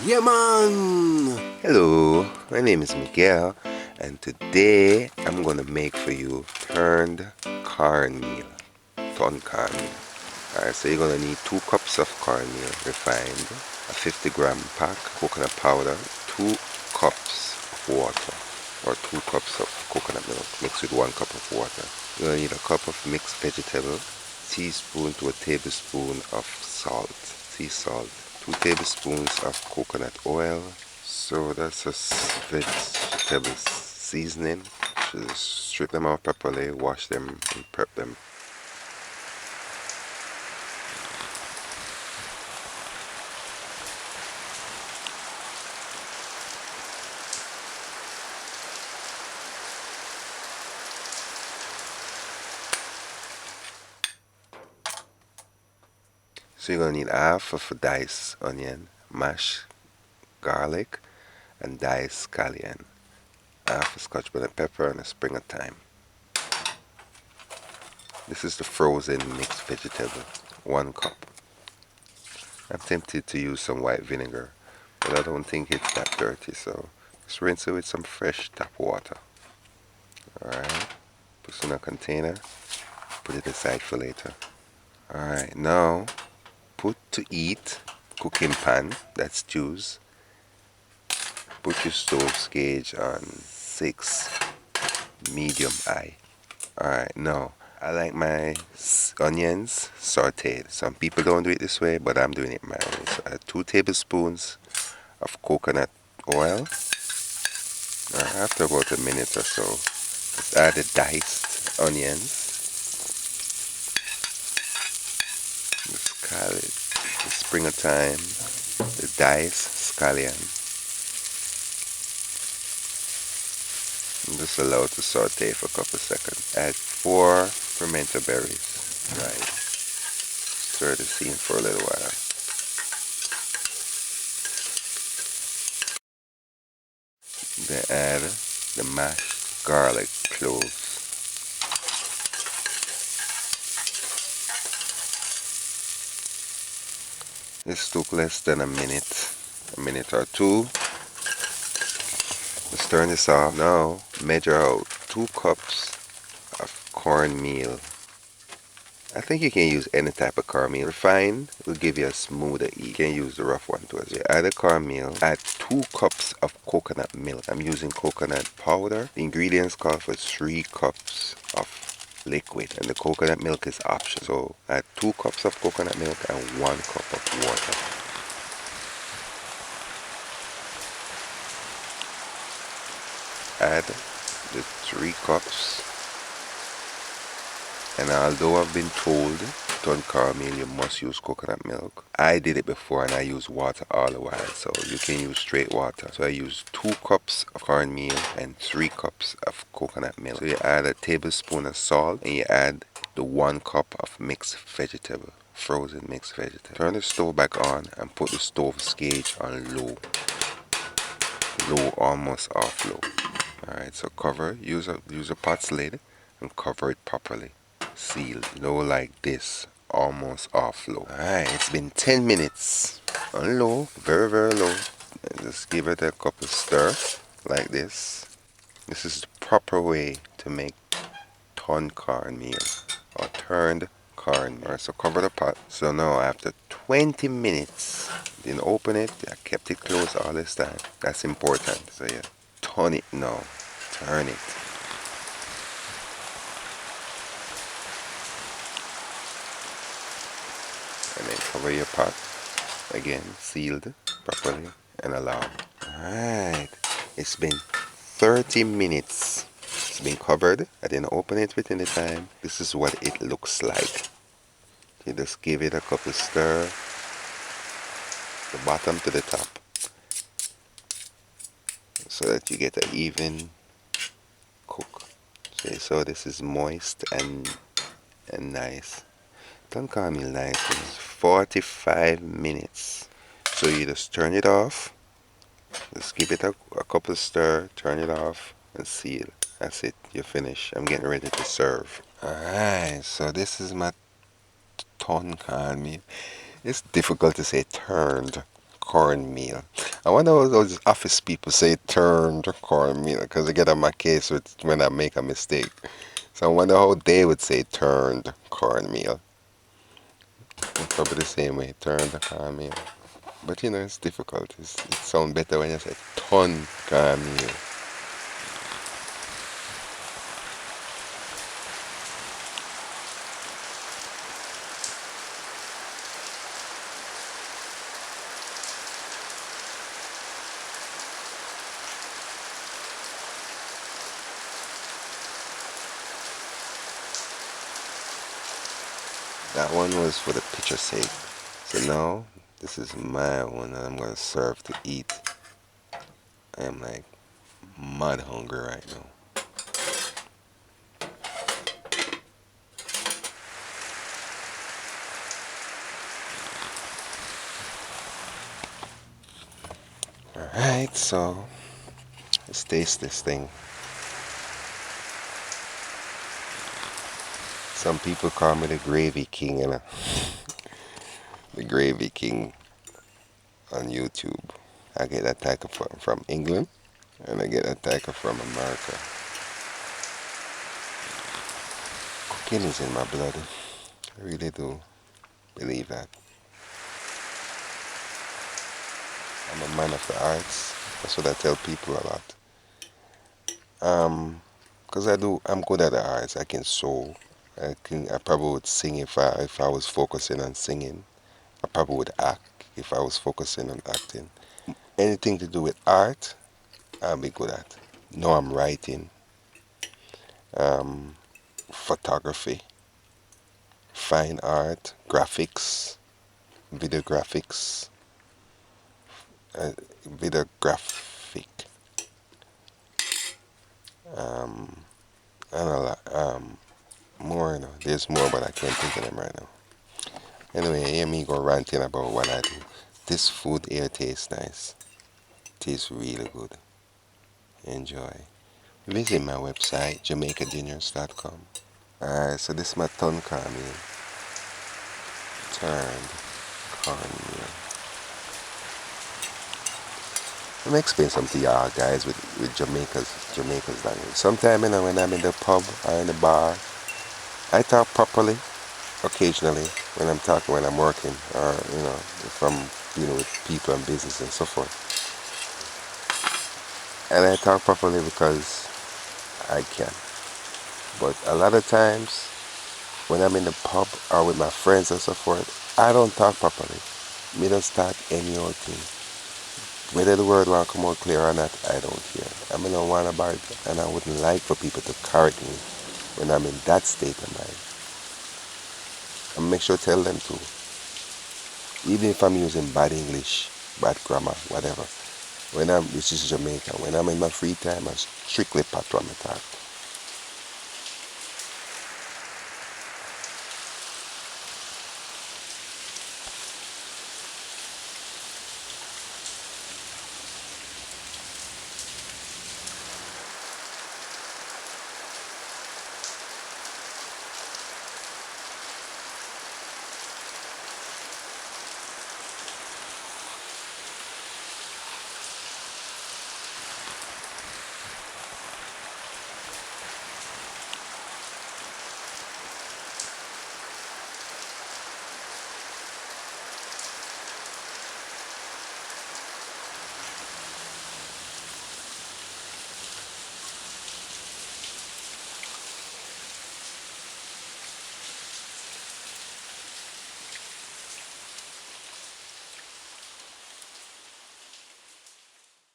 Yeah, man! Hello, my name is Miguel, and today I'm gonna make for you turned cornmeal. Turned cornmeal. Alright, so you're gonna need 2 cups of cornmeal refined, a 50-gram pack coconut powder, 2 cups of water, or 2 cups of coconut milk mixed with 1 cup of water. You're gonna need a cup of mixed vegetable, teaspoon to a tablespoon of salt, sea salt, 2 tablespoons of coconut oil. So that's a vegetable seasoning. Just strip them out properly, wash them and prep them. So you're gonna need half of a diced onion, mashed garlic, and diced scallion, half a scotch bonnet pepper, and a spring of thyme. This is the frozen mixed vegetable, 1 cup. I'm tempted to use some white vinegar, but I don't think it's that dirty, so just rinse it with some fresh tap water. Alright, put it in a container, put it aside for later. Alright, now put to eat cooking pan that stews. Put your stove gauge on 6 medium high. Alright, now I like my onions sauteed. Some people don't do it this way, but I'm doing it my way. So I add 2 tablespoons of coconut oil. After about a minute or so, just add the diced onions, the scallion, the spring of thyme, the diced scallion, and just allow it to saute for a couple of seconds. Add 4 pimento berries, right? Stir the scene for a little while. Then add the mashed garlic cloves. This took less than a minute or two. Let's turn this off. Now measure out 2 cups of cornmeal. I think you can use any type of cornmeal. Refined will give you a smoother eat. You can use the rough one too as well. Add the cornmeal. Add 2 cups of coconut milk. I'm using coconut powder. The ingredients call for 3 cups of liquid, and the coconut milk is optional. So add 2 cups of coconut milk and 1 cup of water. Add the 3 cups. And although I've been told to cornmeal you must use coconut milk, I did it before and I used water all the while, so you can use straight water. So I used 2 cups of cornmeal and 3 cups of coconut milk. So you add a tablespoon of salt and you add the 1 cup of mixed vegetable, frozen mixed vegetable. Turn the stove back on and put the stove gauge on low. Low, almost off low. Alright, so cover, use a pot's lid and cover it properly. Sealed, low like this, almost off low. Alright, it's been 10 minutes on low, very very low. And just give it a couple stir like this. This is the proper way to make turned cornmeal or turned cornmeal. Alright, so cover the pot. So now after 20 minutes, didn't open it, I kept it closed all this time. That's important. So yeah, turn it now, turn it. And then cover your pot again, sealed properly and allow. Alright, it's been 30 minutes. It's been covered. I didn't open it within the time. This is what it looks like. You just give it a couple stir, the bottom to the top, so that you get an even cook. See, so this is moist and nice. Don't call me nice. It's 45 minutes. So you just turn it off. Just give it a couple stir, turn it off, and seal. That's it. You're finished. I'm getting ready to serve. Alright, so this is my turned cornmeal. It's difficult to say turned cornmeal. I wonder how those office people say turned cornmeal because they get on my case with when I make a mistake. So I wonder how they would say turned cornmeal. It's probably the same way, turned cornmeal. But you know, it's difficult. It sounds better when you say ton cornmeal. That one was for the picture's sake. So now, this is my one that I'm going to serve to eat. I am like mad hungry right now. Alright, so let's taste this thing. Some people call me the gravy king, you know. The gravy king on YouTube. I get that title from England, and I get that title from America. Cooking is in my blood. I really do believe that. I'm a man of the arts. That's what I tell people a lot. Because I'm good at the arts. I can sew. I probably would sing if I was focusing on singing. I probably would act if I was focusing on acting. Anything to do with art, I'll be good at. No, I'm writing, um, photography, fine art, graphics, video graphics, uh, video graphic, um, and a lot, more. You know, there's more, but I can't think of them right now. Anyway, hear me go ranting about what I do. This food here tastes nice. Tastes really good. Enjoy. Visit my website, jamaicadinners.com. Alright, so this is my ton cornmeal. Turned cornmeal. Let me explain something to y'all guys with Jamaica's language. Sometimes you know, when I'm in the pub or in the bar, I talk properly occasionally when I'm working, or you know, if I'm dealing with people and business and so forth. And I talk properly because I can. But a lot of times when I'm in the pub or with my friends and so forth, I don't talk properly. Me don't start any old thing. Whether the word will come out clear or not, I don't care. I mean, I don't want about it, and I wouldn't like for people to correct me when I'm in that state of mind. And make sure to tell them to. Even if I'm using bad English, bad grammar, whatever. This is Jamaica. When I'm in my free time, I strictly pat on my talk.